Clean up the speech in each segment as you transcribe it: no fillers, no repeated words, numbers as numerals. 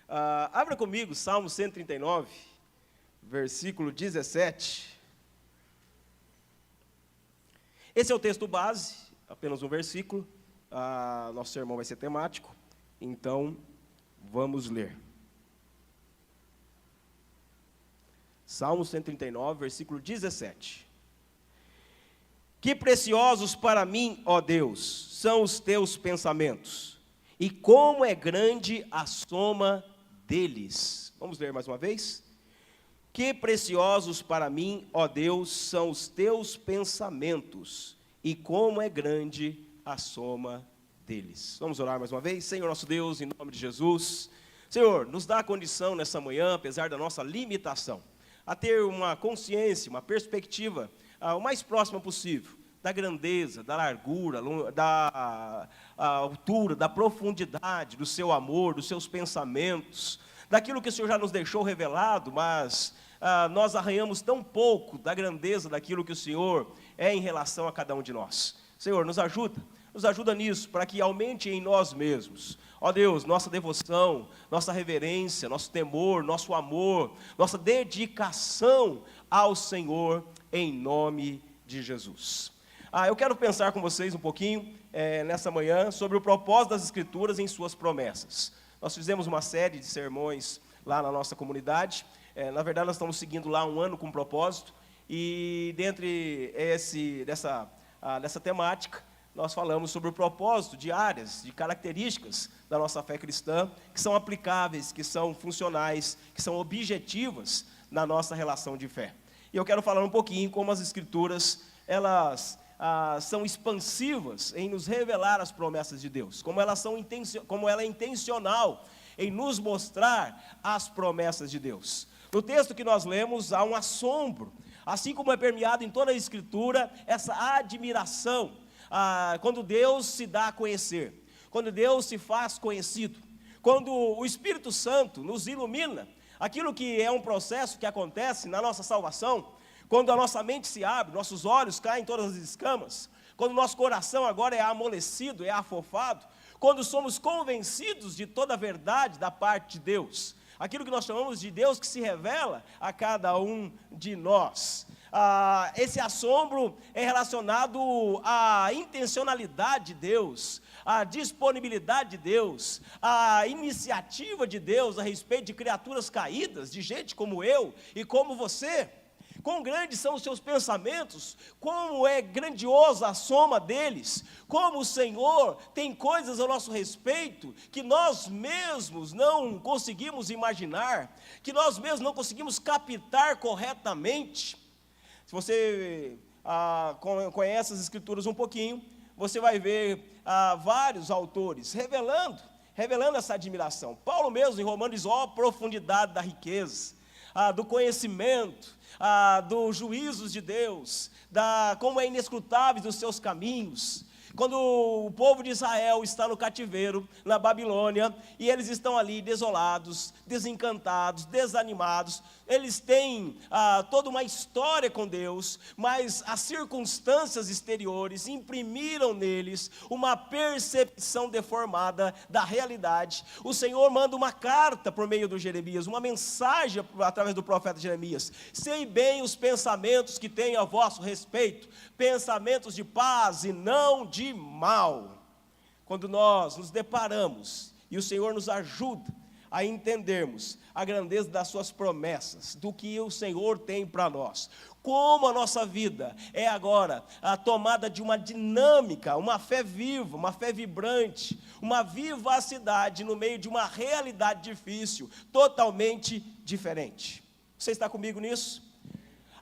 Abra comigo, Salmo 139, versículo 17. Esse é o texto base, apenas um versículo. Nosso sermão vai ser temático, então vamos ler. Salmo 139, versículo 17. Que preciosos para mim, ó Deus, são os teus pensamentos, e como é grande a soma deles. Vamos ler mais uma vez? Que preciosos para mim, ó Deus, são os teus pensamentos, e como é grande a soma deles. Vamos orar mais uma vez? Senhor nosso Deus, em nome de Jesus. Senhor, nos dá a condição nessa manhã, apesar da nossa limitação, a ter uma consciência, uma perspectiva o mais próxima possível da grandeza, da largura, da altura, da profundidade do seu amor, dos seus pensamentos, daquilo que o Senhor já nos deixou revelado, mas nós arranhamos tão pouco da grandeza daquilo que o Senhor é em relação a cada um de nós. Senhor, nos ajuda nisso, para que aumente em nós mesmos, ó Deus, nossa devoção, nossa reverência, nosso temor, nosso amor, nossa dedicação ao Senhor, em nome de Jesus. Eu quero pensar com vocês um pouquinho, nessa manhã, sobre o propósito das Escrituras em suas promessas. Nós fizemos uma série de sermões lá na nossa comunidade, na verdade nós estamos seguindo lá um ano com propósito, e dentre dessa temática, nós falamos sobre o propósito de áreas, de características da nossa fé cristã, que são aplicáveis, que são funcionais, que são objetivas na nossa relação de fé. E eu quero falar um pouquinho como as Escrituras, elas são expansivas em nos revelar as promessas de Deus, como ela é intencional em nos mostrar as promessas de Deus. No texto que nós lemos, há um assombro, assim como é permeado em toda a Escritura, essa admiração, quando Deus se dá a conhecer, quando Deus se faz conhecido, quando o Espírito Santo nos ilumina, aquilo que é um processo que acontece na nossa salvação, quando a nossa mente se abre, nossos olhos caem em todas as escamas, quando o nosso coração agora é amolecido, é afofado, quando somos convencidos de toda a verdade da parte de Deus, aquilo que nós chamamos de Deus que se revela a cada um de nós. Esse assombro é relacionado à intencionalidade de Deus, à disponibilidade de Deus, à iniciativa de Deus a respeito de criaturas caídas, de gente como eu e como você. Quão grandes são os seus pensamentos, como é grandiosa a soma deles, como o Senhor tem coisas a nosso respeito que nós mesmos não conseguimos imaginar, que nós mesmos não conseguimos captar corretamente. Se você conhece as Escrituras um pouquinho, você vai ver vários autores revelando essa admiração. Paulo mesmo em Romanos diz, a profundidade da riqueza, do conhecimento, dos juízos de Deus, como é inescrutáveis os seus caminhos. Quando o povo de Israel está no cativeiro, na Babilônia, e eles estão ali desolados, desencantados, desanimados, eles têm toda uma história com Deus, mas as circunstâncias exteriores imprimiram neles uma percepção deformada da realidade. O Senhor manda uma carta por meio do Jeremias, uma mensagem através do profeta Jeremias: sei bem os pensamentos que tenho a vosso respeito, pensamentos de paz e não de mal. Quando nós nos deparamos e o Senhor nos ajuda a entendermos a grandeza das suas promessas, do que o Senhor tem para nós, como a nossa vida é agora a tomada de uma dinâmica, uma fé viva, uma fé vibrante, uma vivacidade no meio de uma realidade difícil, totalmente diferente. Você está comigo nisso?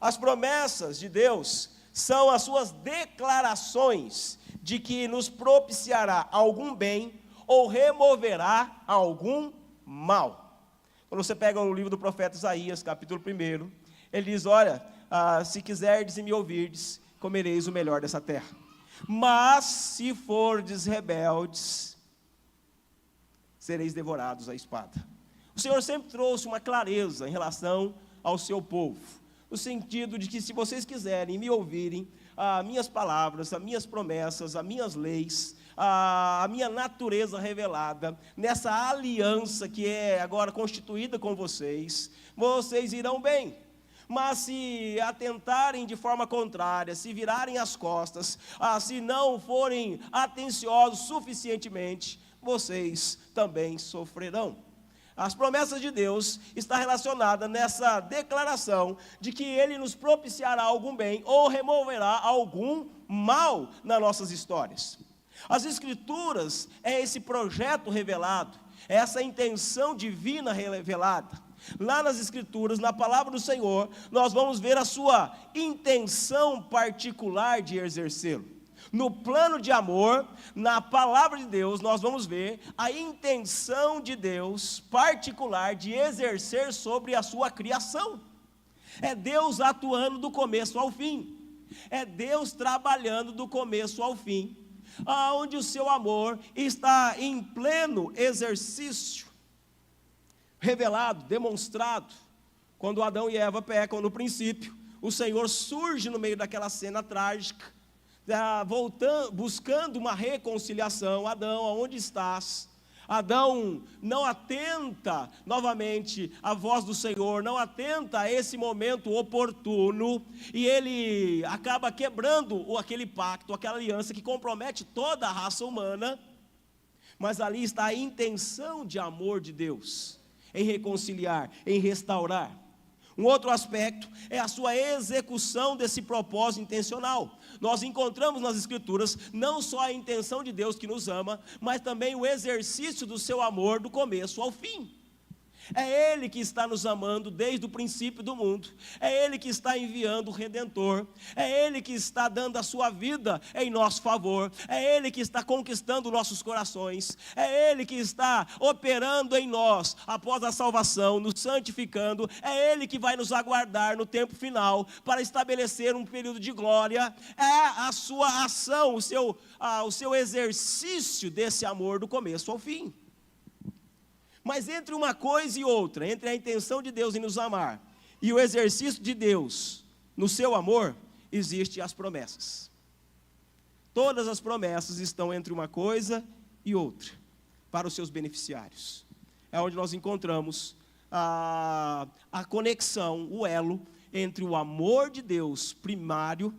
As promessas de Deus são as suas declarações de que nos propiciará algum bem ou removerá algum mal. Quando você pega o livro do profeta Isaías, capítulo 1, ele diz, olha, se quiserdes e me ouvirdes, comereis o melhor dessa terra. Mas se fordes rebeldes, sereis devorados à espada. O Senhor sempre trouxe uma clareza em relação ao seu povo, no sentido de que se vocês quiserem me ouvirem, as minhas palavras, as minhas promessas, as minhas leis, a minha natureza revelada, nessa aliança que é agora constituída com vocês, vocês irão bem. Mas se atentarem de forma contrária, se virarem as costas, se não forem atenciosos suficientemente, vocês também sofrerão. As promessas de Deus estão relacionadas nessa declaração de que Ele nos propiciará algum bem ou removerá algum mal nas nossas histórias. As Escrituras é esse projeto revelado, é essa intenção divina revelada. Lá nas Escrituras, na palavra do Senhor, nós vamos ver a sua intenção particular de exercê-lo. No plano de amor, na palavra de Deus, nós vamos ver a intenção de Deus particular de exercer sobre a sua criação. É Deus atuando do começo ao fim. É Deus trabalhando do começo ao fim, aonde o seu amor está em pleno exercício, revelado, demonstrado. Quando Adão e Eva pecam no princípio, o Senhor surge no meio daquela cena trágica, buscando uma reconciliação. Adão, aonde estás? Adão não atenta novamente à voz do Senhor, não atenta a esse momento oportuno, e ele acaba quebrando aquele pacto, aquela aliança que compromete toda a raça humana. Mas ali está a intenção de amor de Deus, em reconciliar, em restaurar. Um outro aspecto é a sua execução desse propósito intencional. Nós encontramos nas Escrituras não só a intenção de Deus que nos ama, mas também o exercício do seu amor do começo ao fim. É Ele que está nos amando desde o princípio do mundo. É Ele que está enviando o Redentor. É Ele que está dando a sua vida em nosso favor. É Ele que está conquistando nossos corações. É Ele que está operando em nós após a salvação, nos santificando. É Ele que vai nos aguardar no tempo final para estabelecer um período de glória. É a sua ação, o seu exercício desse amor do começo ao fim. Mas entre uma coisa e outra, entre a intenção de Deus em nos amar e o exercício de Deus no seu amor, existem as promessas. Todas as promessas estão entre uma coisa e outra, para os seus beneficiários. É onde nós encontramos a conexão, o elo entre o amor de Deus primário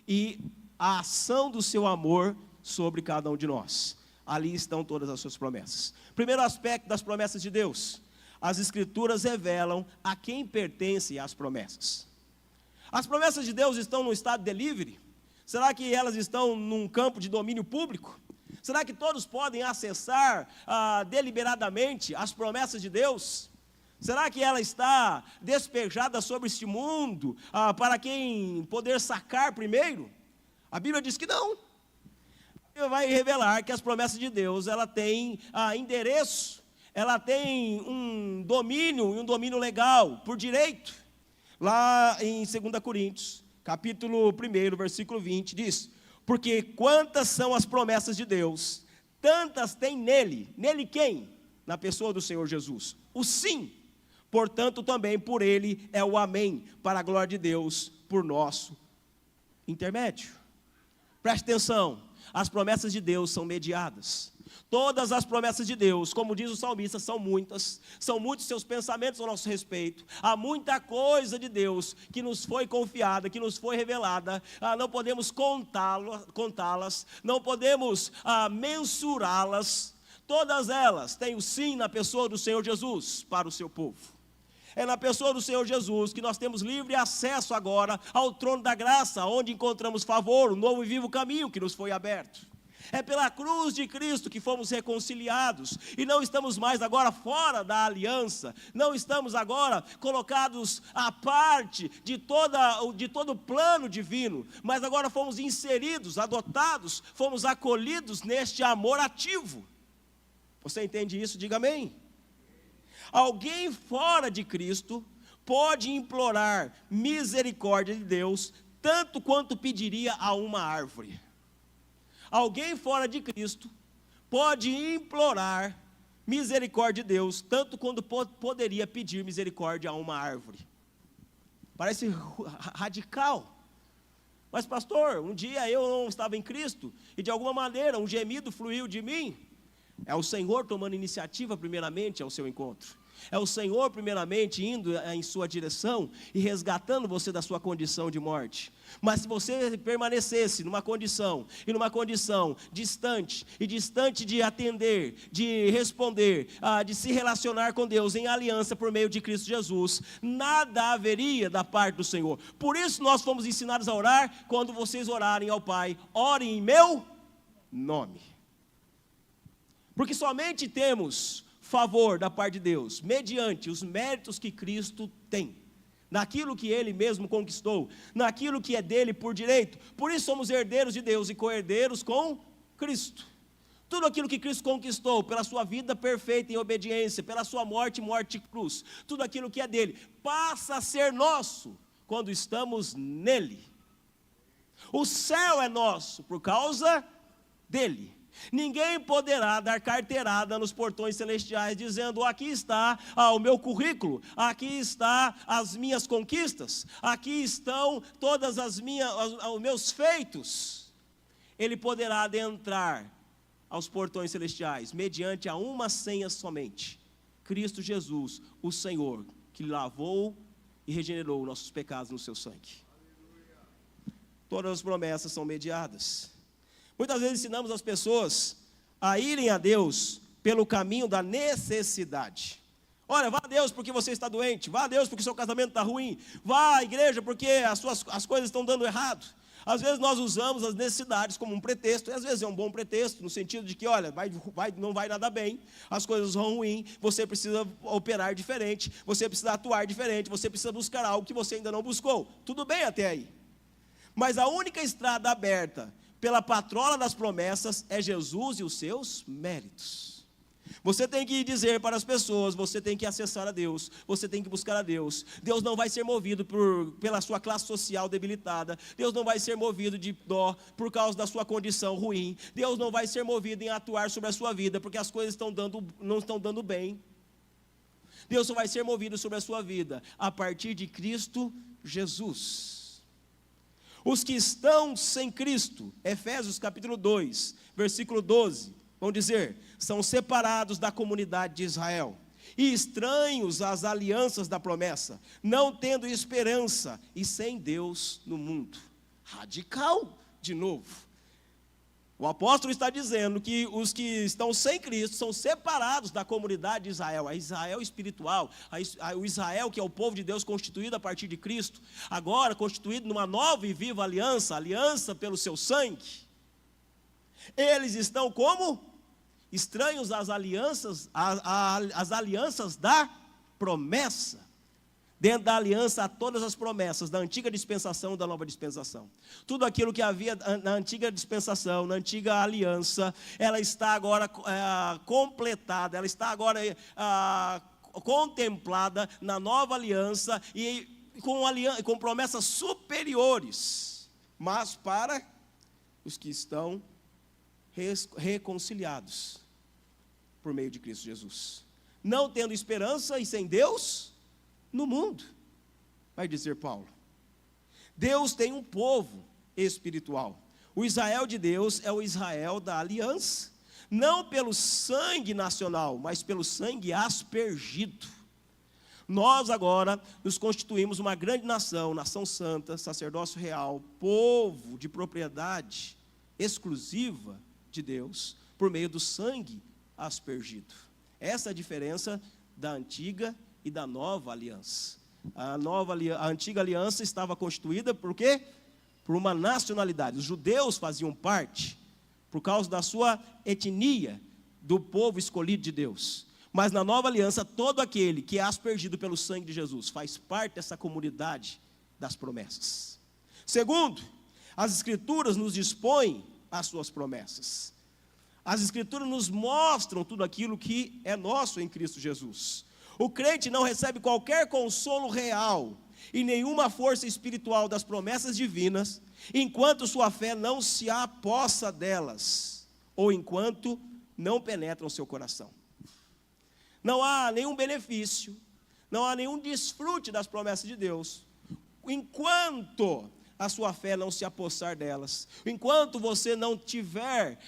e a ação do seu amor sobre cada um de nós. Ali estão todas as suas promessas. Primeiro aspecto das promessas de Deus: as Escrituras revelam a quem pertencem as promessas. As promessas de Deus estão no estado de delivery? Será que elas estão num campo de domínio público? Será que todos podem acessar deliberadamente as promessas de Deus? Será que ela está despejada sobre este mundo para quem poder sacar primeiro? A Bíblia diz que não. Vai revelar que as promessas de Deus, ela tem endereço, ela tem um domínio legal, por direito. Lá em 2 Coríntios, capítulo 1, versículo 20, diz: porque quantas são as promessas de Deus, tantas tem nele. Nele quem? Na pessoa do Senhor Jesus. O sim, portanto também por ele é o amém, para a glória de Deus, por nosso intermédio. Preste atenção. As promessas de Deus são mediadas. Todas as promessas de Deus, como diz o salmista, são muitas. São muitos seus pensamentos ao nosso respeito. Há muita coisa de Deus que nos foi confiada, que nos foi revelada. Não podemos contá-las, não podemos mensurá-las. Todas elas têm o sim na pessoa do Senhor Jesus para o seu povo. É na pessoa do Senhor Jesus que nós temos livre acesso agora ao trono da graça, onde encontramos favor, o novo e vivo caminho que nos foi aberto. É pela cruz de Cristo que fomos reconciliados, e não estamos mais agora fora da aliança, não estamos agora colocados à parte de todo o plano divino, mas agora fomos inseridos, adotados, fomos acolhidos neste amor ativo. Você entende isso? Diga amém. Alguém fora de Cristo pode implorar misericórdia de Deus, tanto quanto pediria a uma árvore. Alguém fora de Cristo pode implorar misericórdia de Deus, tanto quanto poderia pedir misericórdia a uma árvore. Parece radical, Mas pastor, um dia eu não estava em Cristo e de alguma maneira um gemido fluiu de mim. É o Senhor tomando iniciativa primeiramente ao seu encontro. É o Senhor primeiramente indo em sua direção e resgatando você da sua condição de morte. Mas se você permanecesse numa condição distante de atender, de responder, de se relacionar com Deus em aliança por meio de Cristo Jesus, nada haveria da parte do Senhor. Por isso nós fomos ensinados a orar. Quando vocês orarem ao Pai, orem em meu nome. Porque somente temos favor da parte de Deus, mediante os méritos que Cristo tem, naquilo que Ele mesmo conquistou, naquilo que é dele por direito. Por isso somos herdeiros de Deus e co-herdeiros com Cristo. Tudo aquilo que Cristo conquistou pela sua vida perfeita em obediência, pela sua morte de cruz, tudo aquilo que é dele, passa a ser nosso quando estamos nele. O céu é nosso por causa dele. Ninguém poderá dar carteirada nos portões celestiais dizendo: aqui está o meu currículo, aqui está as minhas conquistas, aqui estão todas os meus feitos. Ele poderá adentrar aos portões celestiais mediante a uma senha somente: Cristo Jesus, o Senhor, que lavou e regenerou nossos pecados no seu sangue. Todas as promessas são mediadas. Muitas vezes ensinamos as pessoas a irem a Deus pelo caminho da necessidade. Olha, vá a Deus porque você está doente, vá a Deus porque seu casamento está ruim, vá à igreja porque as coisas estão dando errado. Às vezes nós usamos as necessidades como um pretexto, e às vezes é um bom pretexto, no sentido de que, olha, não vai nada bem, as coisas vão ruim, você precisa operar diferente, você precisa atuar diferente, você precisa buscar algo que você ainda não buscou. Tudo bem até aí. Mas a única estrada aberta pela patrola das promessas é Jesus e os seus méritos. Você tem que dizer para as pessoas, você tem que acessar a Deus, você tem que buscar a Deus. Deus não vai ser movido pela sua classe social debilitada. Deus não vai ser movido de dó por causa da sua condição ruim. Deus não vai ser movido em atuar sobre a sua vida porque as coisas não estão dando bem. Deus só vai ser movido sobre a sua vida a partir de Cristo Jesus. Os que estão sem Cristo, Efésios capítulo 2, versículo 12, vão dizer: são separados da comunidade de Israel e estranhos às alianças da promessa, não tendo esperança e sem Deus no mundo. Radical, de novo. O apóstolo está dizendo que os que estão sem Cristo são separados da comunidade de Israel, a Israel espiritual, o Israel que é o povo de Deus constituído a partir de Cristo, agora constituído numa nova e viva aliança pelo seu sangue. Eles estão como? Estranhos às alianças, às alianças da promessa. Dentro da aliança há todas as promessas da antiga dispensação e da nova dispensação. Tudo aquilo que havia na antiga dispensação, na antiga aliança, ela está agora completada, ela está agora contemplada na nova aliança e com promessas superiores, mas para os que estão reconciliados por meio de Cristo Jesus. Não tendo esperança e sem Deus no mundo, vai dizer Paulo. Deus tem um povo espiritual. O Israel de Deus é o Israel da aliança, não pelo sangue nacional, mas pelo sangue aspergido. Nós agora nos constituímos uma grande nação, nação santa, sacerdócio real, povo de propriedade exclusiva de Deus, por meio do sangue aspergido. Essa é a diferença da antiga e da nova aliança. A antiga aliança estava constituída por quê? Por uma nacionalidade. Os judeus faziam parte, por causa da sua etnia, do povo escolhido de Deus. Mas na nova aliança, todo aquele que é aspergido pelo sangue de Jesus faz parte dessa comunidade das promessas. Segundo, as Escrituras nos dispõem às suas promessas. As Escrituras nos mostram tudo aquilo que é nosso em Cristo Jesus. O crente não recebe qualquer consolo real e nenhuma força espiritual das promessas divinas, enquanto sua fé não se apossa delas, ou enquanto não penetram seu coração. Não há nenhum benefício, não há nenhum desfrute das promessas de Deus, enquanto a sua fé não se apossar delas, enquanto você não tiver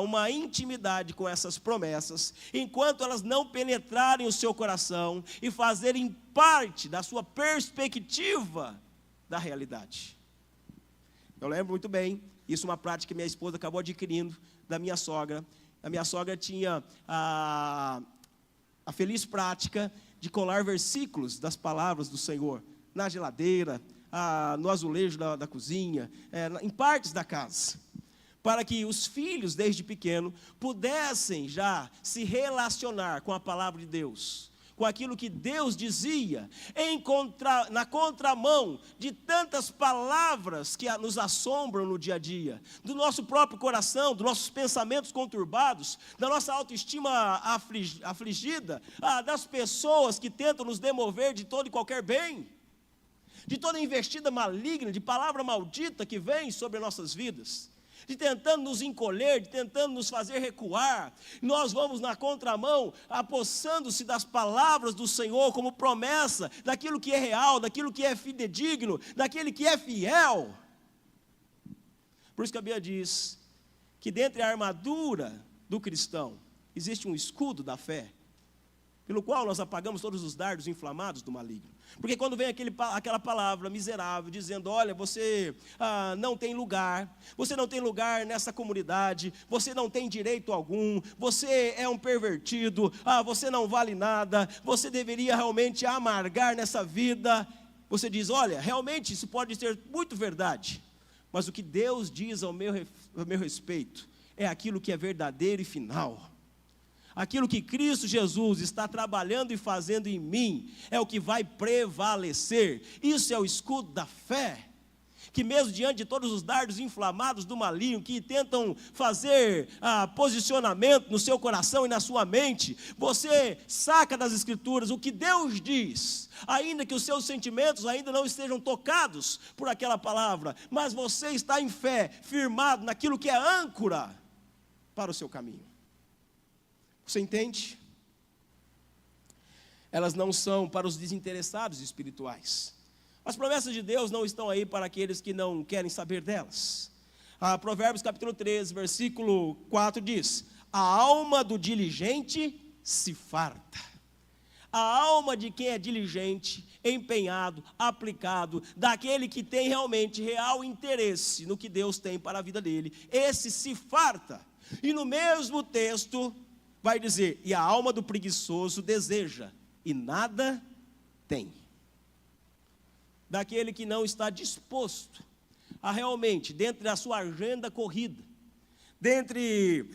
uma intimidade com essas promessas, enquanto elas não penetrarem o seu coração e fazerem parte da sua perspectiva da realidade. Eu lembro muito bem, isso é uma prática que minha esposa acabou adquirindo da minha sogra. A minha sogra tinha a feliz prática de colar versículos das palavras do Senhor na geladeira, no azulejo da cozinha, em partes da casa, para que os filhos, desde pequeno, pudessem já se relacionar com a palavra de Deus, com aquilo que Deus dizia, na contramão de tantas palavras que nos assombram no dia a dia, do nosso próprio coração, dos nossos pensamentos conturbados, da nossa autoestima afligida, das pessoas que tentam nos demover de todo e qualquer bem, de toda investida maligna, de palavra maldita que vem sobre nossas vidas, de tentando nos encolher, de tentando nos fazer recuar. Nós vamos na contramão, apossando-se das palavras do Senhor como promessa, daquilo que é real, daquilo que é fidedigno, daquele que é fiel. Por isso que a Bíblia diz que dentre a armadura do cristão, existe um escudo da fé, pelo qual nós apagamos todos os dardos inflamados do maligno. Porque quando vem aquela palavra miserável, dizendo, olha, você não tem lugar, você não tem lugar nessa comunidade, você não tem direito algum, você é um pervertido, você não vale nada, você deveria realmente amargar nessa vida. Você diz, olha, realmente isso pode ser muito verdade, mas o que Deus diz ao meu respeito é aquilo que é verdadeiro e final. Aquilo que Cristo Jesus está trabalhando e fazendo em mim é o que vai prevalecer. Isso é o escudo da fé, que mesmo diante de todos os dardos inflamados do maligno, que tentam fazer posicionamento no seu coração e na sua mente, você saca das Escrituras o que Deus diz, ainda que os seus sentimentos ainda não estejam tocados por aquela palavra, mas você está em fé, firmado naquilo que é âncora para o seu caminho. Você entende? Elas não são para os desinteressados espirituais. As promessas de Deus não estão aí para aqueles que não querem saber delas. Provérbios capítulo 13, versículo 4 diz, a alma do diligente se farta. A alma de quem é diligente, empenhado, aplicado, daquele que tem realmente real interesse no que Deus tem para a vida dele, esse se farta. E no mesmo texto vai dizer, e a alma do preguiçoso deseja, e nada tem. Daquele que não está disposto a realmente, dentro da sua agenda corrida, dentre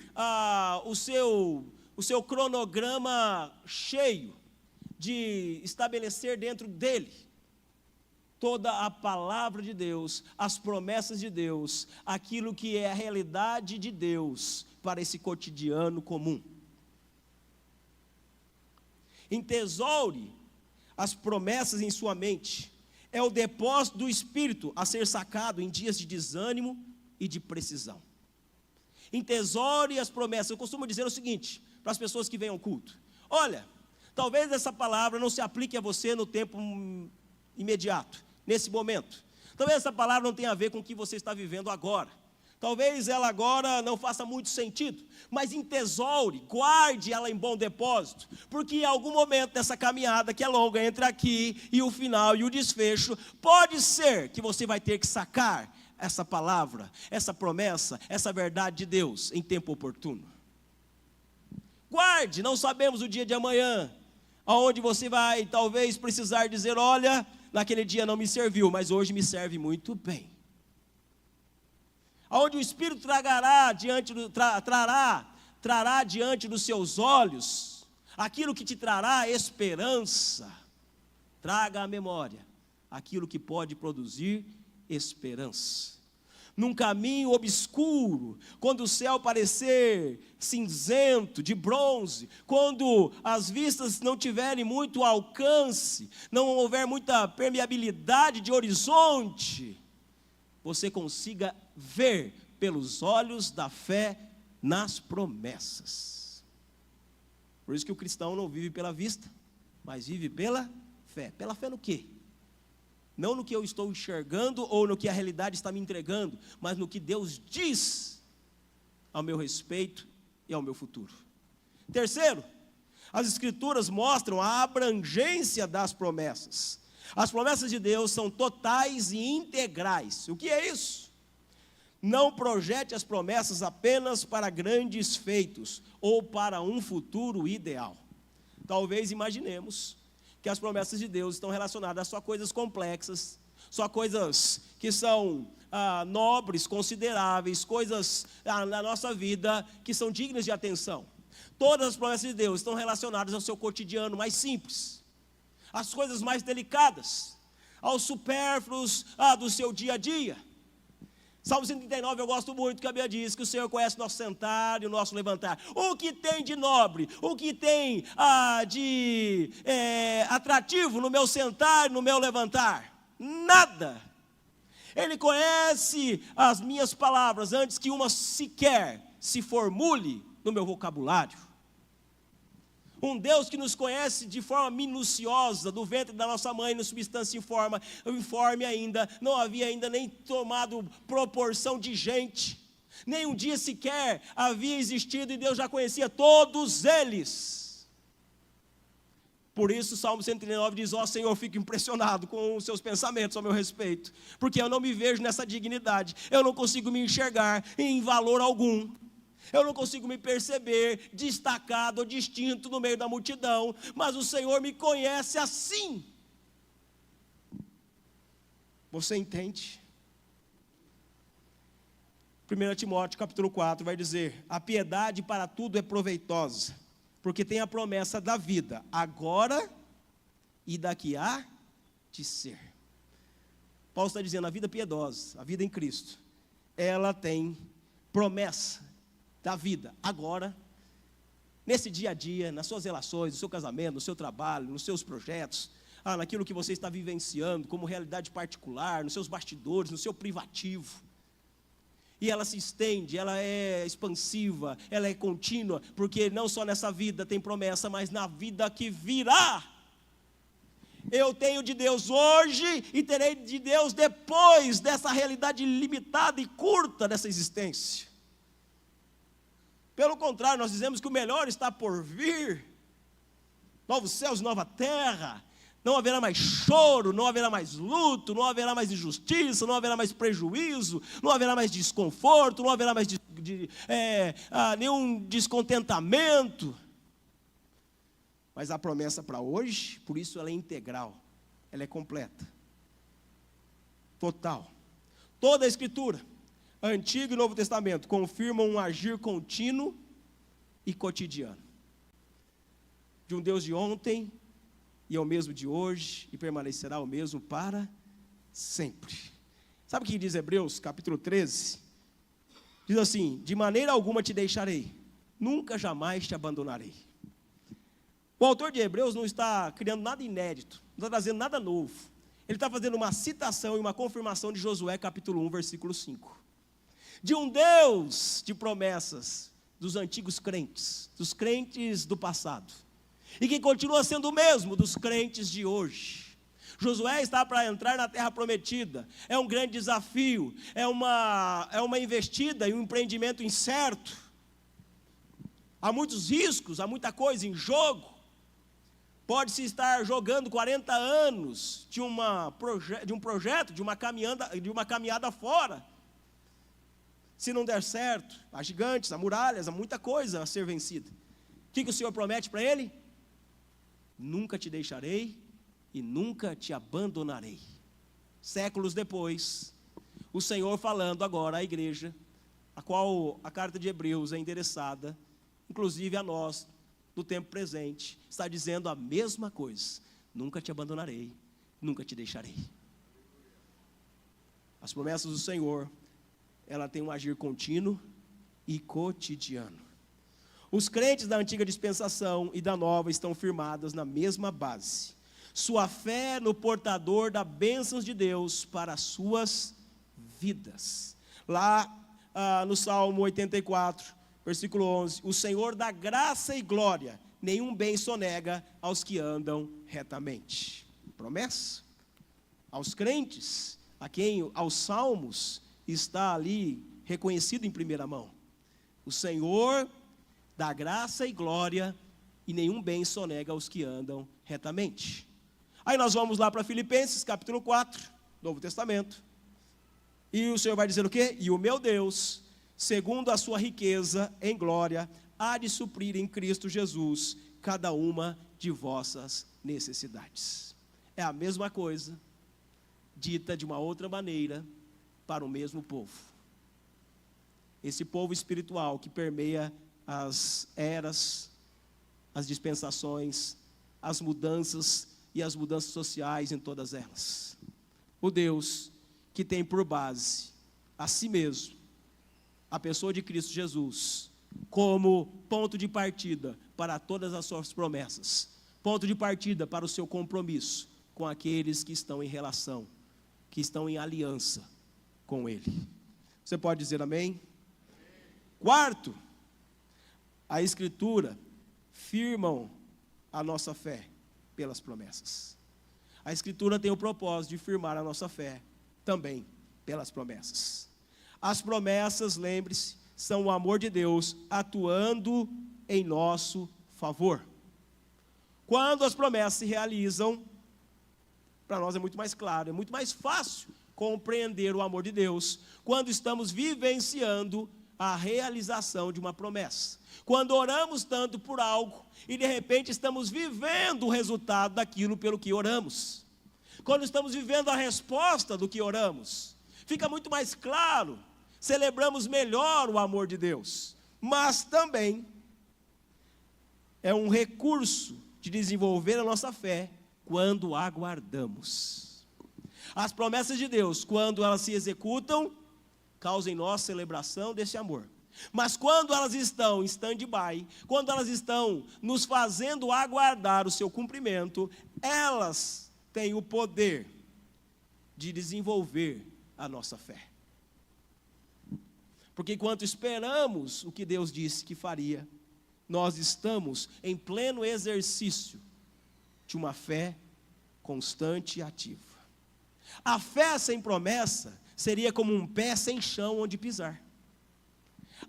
o seu cronograma cheio, de estabelecer dentro dele, toda a palavra de Deus, as promessas de Deus, aquilo que é a realidade de Deus, para esse cotidiano comum. Entesoure as promessas em sua mente, é o depósito do Espírito a ser sacado em dias de desânimo e de precisão. Entesoure as promessas. Eu costumo dizer o seguinte, para as pessoas que vêm ao culto, olha, talvez essa palavra não se aplique a você no tempo imediato, nesse momento, talvez essa palavra não tenha a ver com o que você está vivendo agora, talvez ela agora não faça muito sentido, mas entesoure, guarde ela em bom depósito, porque em algum momento dessa caminhada que é longa entre aqui e o final e o desfecho, pode ser que você vai ter que sacar essa palavra, essa promessa, essa verdade de Deus em tempo oportuno. Guarde, não sabemos o dia de amanhã, aonde você vai talvez precisar dizer, olha, naquele dia não me serviu, mas hoje me serve muito bem. Aonde o Espírito trará diante dos seus olhos aquilo que te trará esperança. Traga à memória aquilo que pode produzir esperança. Num caminho obscuro, quando o céu parecer cinzento, de bronze, quando as vistas não tiverem muito alcance, não houver muita permeabilidade de horizonte, você consiga ver pelos olhos da fé nas promessas. Por isso que o cristão não vive pela vista, mas vive pela fé. Pela fé no quê? Não no que eu estou enxergando ou no que a realidade está me entregando, mas no que Deus diz ao meu respeito e ao meu futuro. Terceiro, as Escrituras mostram a abrangência das promessas. As promessas de Deus são totais e integrais. O que é isso? Não projete as promessas apenas para grandes feitos ou para um futuro ideal. Talvez imaginemos que as promessas de Deus estão relacionadas só a coisas complexas, só coisas que são nobres, consideráveis, coisas na nossa vida que são dignas de atenção. Todas as promessas de Deus estão relacionadas ao seu cotidiano mais simples, às coisas mais delicadas, aos supérfluos do seu dia a dia. Salmo 139 eu gosto muito, que a Bíblia diz que o Senhor conhece o nosso sentar e o nosso levantar. O que tem de nobre, o que tem de atrativo no meu sentar e no meu levantar? Nada. Ele conhece as minhas palavras antes que uma sequer se formule no meu vocabulário. Um Deus que nos conhece de forma minuciosa, do ventre da nossa mãe, nos substância informe ainda, não havia ainda nem tomado proporção de gente, nem um dia sequer havia existido, e Deus já conhecia todos eles. Por isso o Salmo 139 diz: ó Senhor, eu fico impressionado com os seus pensamentos ao meu respeito, porque eu não me vejo nessa dignidade, eu não consigo me enxergar em valor algum. Eu não consigo me perceber destacado ou distinto no meio da multidão, mas o Senhor me conhece assim. Você entende? 1 Timóteo capítulo 4 vai dizer: a piedade para tudo é proveitosa, porque tem a promessa da vida, agora e daqui a de ser. Paulo está dizendo, a vida piedosa, a vida em Cristo, ela tem promessa da vida, agora, nesse dia a dia, nas suas relações, no seu casamento, no seu trabalho, nos seus projetos, naquilo que você está vivenciando como realidade particular, nos seus bastidores, no seu privativo. E ela se estende, ela é expansiva, ela é contínua, porque não só nessa vida tem promessa, mas na vida que virá. Eu tenho de Deus hoje e terei de Deus depois dessa realidade limitada e curta dessa existência. Pelo contrário, nós dizemos que o melhor está por vir. Novos céus e nova terra. Não haverá mais choro, não haverá mais luto, não haverá mais injustiça, não haverá mais prejuízo, não haverá mais desconforto, não haverá mais nenhum descontentamento. Mas a promessa para hoje, por isso ela é integral, ela é completa, total. Toda a Escritura, Antigo e Novo Testamento, confirmam um agir contínuo e cotidiano, de um Deus de ontem, e é o mesmo de hoje, e permanecerá o mesmo para sempre. Sabe o que diz Hebreus, capítulo 13? Diz assim: de maneira alguma te deixarei, nunca jamais te abandonarei. O autor de Hebreus não está criando nada inédito, não está trazendo nada novo. Ele está fazendo uma citação e uma confirmação de Josué, capítulo 1, versículo 5. De um Deus de promessas dos antigos crentes, dos crentes do passado, e que continua sendo o mesmo dos crentes de hoje. Josué está para entrar na terra prometida, é um grande desafio, é uma investida e um empreendimento incerto, há muitos riscos, há muita coisa em jogo. Pode-se estar jogando 40 anos de um projeto, de uma caminhada fora. Se não der certo, há gigantes, há muralhas, há muita coisa a ser vencida. O que o Senhor promete para ele? Nunca te deixarei e nunca te abandonarei. Séculos depois, o Senhor falando agora à igreja, a qual a carta de Hebreus é endereçada, inclusive a nós, no tempo presente, está dizendo a mesma coisa: nunca te abandonarei, nunca te deixarei. As promessas do Senhor, ela tem um agir contínuo e cotidiano. Os crentes da antiga dispensação e da nova estão firmados na mesma base. Sua fé no portador das bênçãos de Deus para as suas vidas. Lá no Salmo 84, versículo 11, o Senhor dá graça e glória, nenhum bem sonega aos que andam retamente. Promessa? aos crentes, a quem aos salmos está ali reconhecido em primeira mão. O Senhor dá graça e glória, e nenhum bem sonega aos que andam retamente. Aí nós vamos lá para Filipenses, capítulo 4, Novo Testamento. E o Senhor vai dizer o quê? E o meu Deus, segundo a sua riqueza em glória, há de suprir em Cristo Jesus cada uma de vossas necessidades. É a mesma coisa, dita de uma outra maneira, para o mesmo povo. Esse povo espiritual que permeia as eras, as dispensações, as mudanças e as mudanças sociais em todas elas. O Deus que tem por base a si mesmo, a pessoa de Cristo Jesus, como ponto de partida para todas as suas promessas, ponto de partida para o seu compromisso com aqueles que estão em relação, que estão em aliança com Ele. Você pode dizer amém? Quarto, a Escritura firmam a nossa fé pelas promessas. A Escritura tem o propósito de firmar a nossa fé também pelas promessas. As promessas, lembre-se, são o amor de Deus atuando em nosso favor. Quando as promessas se realizam, para nós é muito mais claro, é muito mais fácil compreender o amor de Deus quando estamos vivenciando a realização de uma promessa. Quando oramos tanto por algo e de repente estamos vivendo o resultado daquilo pelo que oramos. Quando estamos vivendo a resposta do que oramos, fica muito mais claro, celebramos melhor o amor de Deus. Mas também é um recurso de desenvolver a nossa fé quando aguardamos. As promessas de Deus, quando elas se executam, causam em nós celebração desse amor. Mas quando elas estão em stand-by, quando elas estão nos fazendo aguardar o seu cumprimento, elas têm o poder de desenvolver a nossa fé. Porque enquanto esperamos o que Deus disse que faria, nós estamos em pleno exercício de uma fé constante e ativa. A fé sem promessa seria como um pé sem chão onde pisar.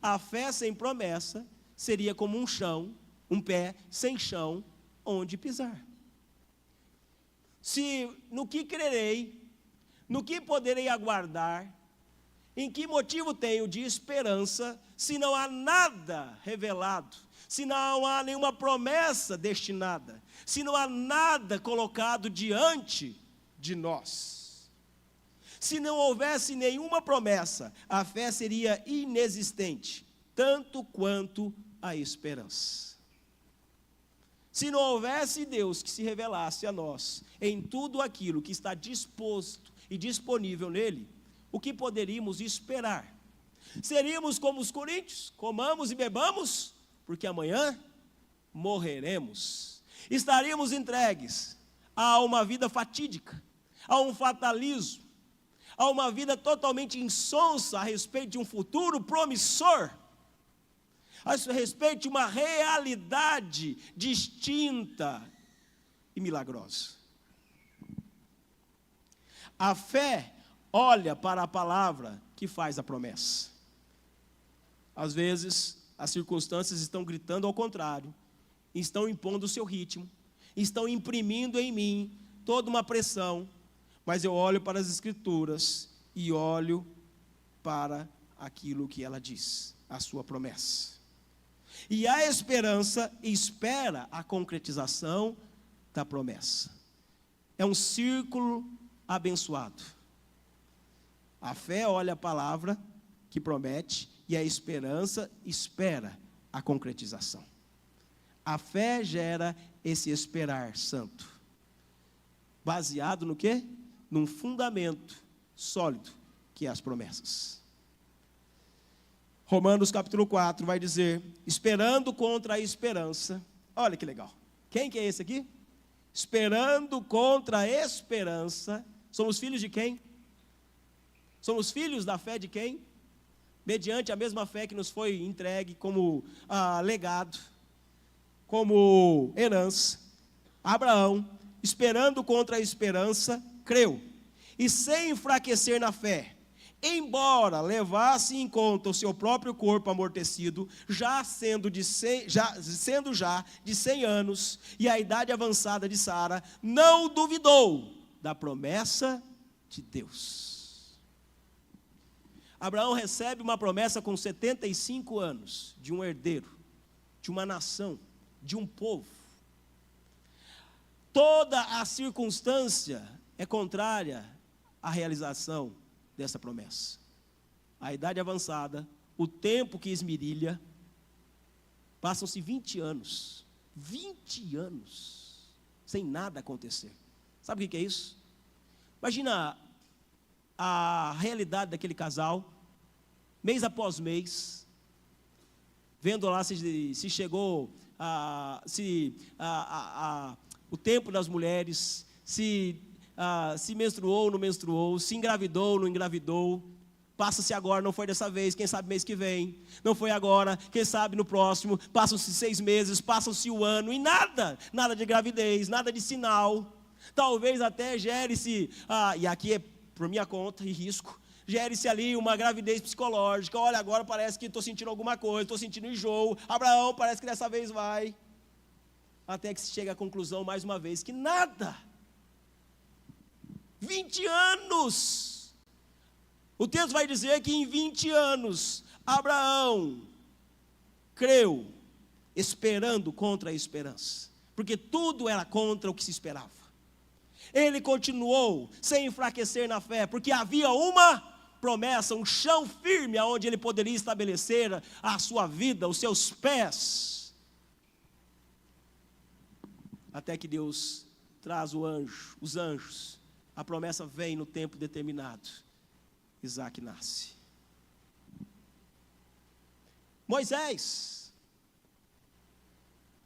A fé sem promessa seria como um pé sem chão onde pisar. Se no que crerei, no que poderei aguardar, em que motivo tenho de esperança, se não há nada revelado, se não há nenhuma promessa destinada, se não há nada colocado diante de nós. Se não houvesse nenhuma promessa, a fé seria inexistente, tanto quanto a esperança. Se não houvesse Deus que se revelasse a nós em tudo aquilo que está disposto e disponível nele, o que poderíamos esperar? Seríamos como os coríntios, comamos e bebamos, porque amanhã morreremos. Estaríamos entregues a uma vida fatídica, a um fatalismo, a uma vida totalmente insonsa a respeito de um futuro promissor, a respeito de uma realidade distinta e milagrosa. A fé olha para a palavra que faz a promessa. Às vezes, as circunstâncias estão gritando ao contrário, estão impondo o seu ritmo, estão imprimindo em mim toda uma pressão, mas eu olho para as Escrituras e olho para aquilo que ela diz, a sua promessa. E a esperança espera a concretização da promessa. É um círculo abençoado. A fé olha a palavra que promete e a esperança espera a concretização. A fé gera esse esperar santo. Baseado no quê? Num fundamento sólido, que é as promessas. Romanos capítulo 4 vai dizer, esperando contra a esperança. Olha que legal. Quem que é esse aqui? Esperando contra a esperança. Somos filhos de quem? Somos filhos da fé de quem? Mediante a mesma fé que nos foi entregue como legado, como herança. Abraão, esperando contra a esperança, creu, e sem enfraquecer na fé, embora levasse em conta o seu próprio corpo amortecido, sendo já de 100 anos, e a idade avançada de Sara, não duvidou da promessa de Deus. Abraão recebe uma promessa com 75 anos, de um herdeiro, de uma nação, de um povo. Toda a circunstância é contrária à realização dessa promessa. A idade avançada, o tempo que esmerilha, passam-se 20 anos, sem nada acontecer. Sabe o que é isso? Imagina a realidade daquele casal, mês após mês, vendo lá se chegou o tempo das mulheres, se menstruou ou não menstruou, se engravidou ou não engravidou. Passa-se agora, não foi dessa vez, quem sabe mês que vem. Não foi agora, quem sabe no próximo. Passam-se 6 meses, passam-se o ano, e nada de gravidez, nada de sinal. Talvez até gere-se, e aqui é por minha conta e risco, gere-se ali uma gravidez psicológica. Olha, agora parece que estou sentindo alguma coisa, estou sentindo enjoo. Abraão parece que dessa vez vai. Até que se chega à conclusão, mais uma vez, que nada. 20 anos. O texto vai dizer que em 20 anos, Abraão creu, esperando contra a esperança. Porque tudo era contra o que se esperava. Ele continuou sem enfraquecer na fé, porque havia uma promessa, um chão firme, aonde ele poderia estabelecer a sua vida, os seus pés. Até que Deus traz os anjos, a promessa vem no tempo determinado, Isaac nasce. Moisés,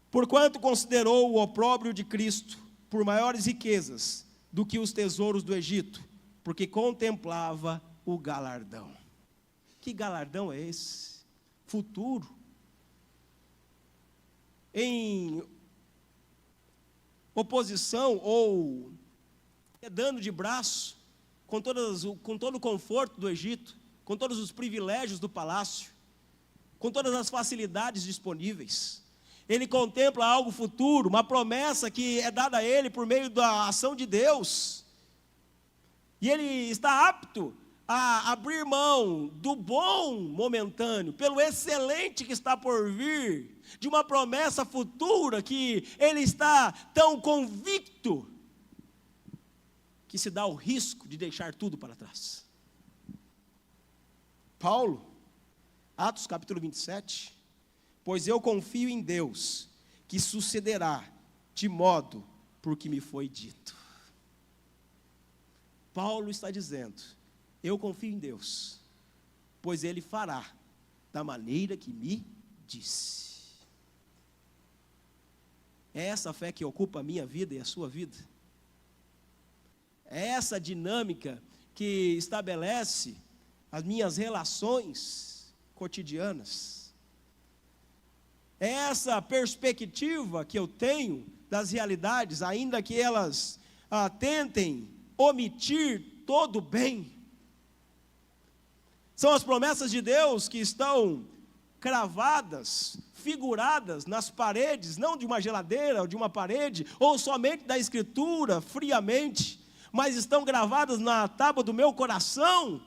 porquanto considerou o opróbrio de Cristo por maiores riquezas do que os tesouros do Egito, porque contemplava o galardão. Que galardão é esse? Futuro. Em oposição ou dando de braço com todo o conforto do Egito, com todos os privilégios do palácio, com todas as facilidades disponíveis. Ele contempla algo futuro, uma promessa que é dada a ele por meio da ação de Deus, e ele está apto a abrir mão do bom momentâneo, pelo excelente que está por vir, de uma promessa futura que ele está tão convicto, que se dá o risco de deixar tudo para trás. Paulo, Atos capítulo 27, pois eu confio em Deus, que sucederá de modo por que me foi dito. Paulo está dizendo, eu confio em Deus, pois Ele fará da maneira que me disse. É essa fé que ocupa a minha vida e a sua vida. É essa dinâmica que estabelece as minhas relações cotidianas. É essa perspectiva que eu tenho das realidades, ainda que elas tentem omitir todo o bem. São as promessas de Deus que estão cravadas, figuradas nas paredes, não de uma geladeira ou de uma parede, ou somente da Escritura, friamente, mas estão gravadas na tábua do meu coração,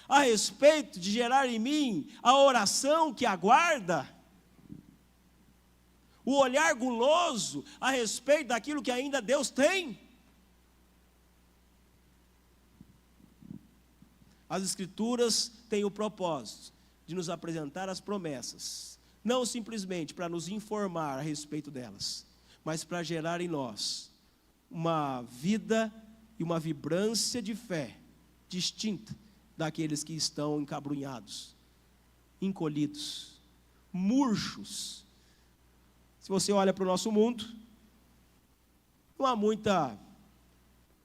a respeito de gerar em mim a oração que aguarda, o olhar guloso a respeito daquilo que ainda Deus tem. As Escrituras têm o propósito de nos apresentar as promessas, não simplesmente para nos informar a respeito delas, mas para gerar em nós uma vida e uma vibrância de fé distinta daqueles que estão encabrunhados, encolhidos, murchos. Se você olha para o nosso mundo, não há muita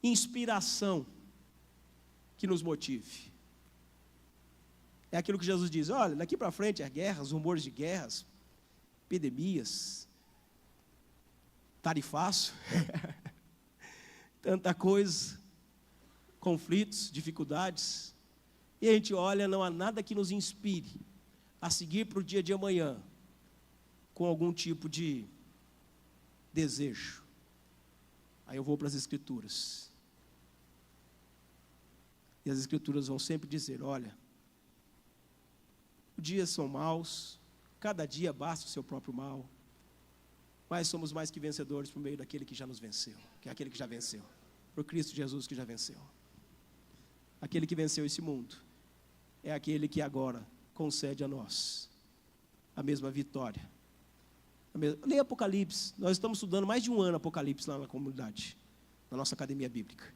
inspiração que nos motive. É aquilo que Jesus diz, olha, daqui para frente, as guerras, rumores de guerras, epidemias, tarifaço, tanta coisa. conflitos, dificuldades, e a gente olha, não há nada que nos inspire a seguir para o dia de amanhã com algum tipo de desejo. Aí eu vou para as Escrituras. E as Escrituras vão sempre dizer, olha, os dias são maus, cada dia basta o seu próprio mal, mas somos mais que vencedores por meio daquele que já nos venceu, que é aquele que já venceu, por Cristo Jesus que já venceu. Aquele que venceu esse mundo é aquele que agora concede a nós a mesma vitória. Leia Apocalipse, nós estamos estudando mais de um ano Apocalipse lá na comunidade, na nossa academia bíblica.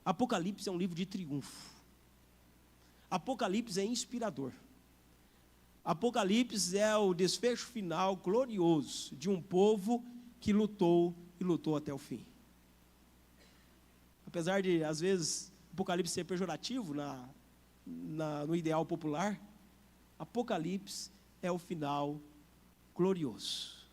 Apocalipse é um livro de triunfo. Apocalipse é inspirador. Apocalipse é o desfecho final glorioso de um povo que lutou e lutou até o fim. Apesar de, às vezes, Apocalipse ser pejorativo no ideal popular, Apocalipse é o final glorioso.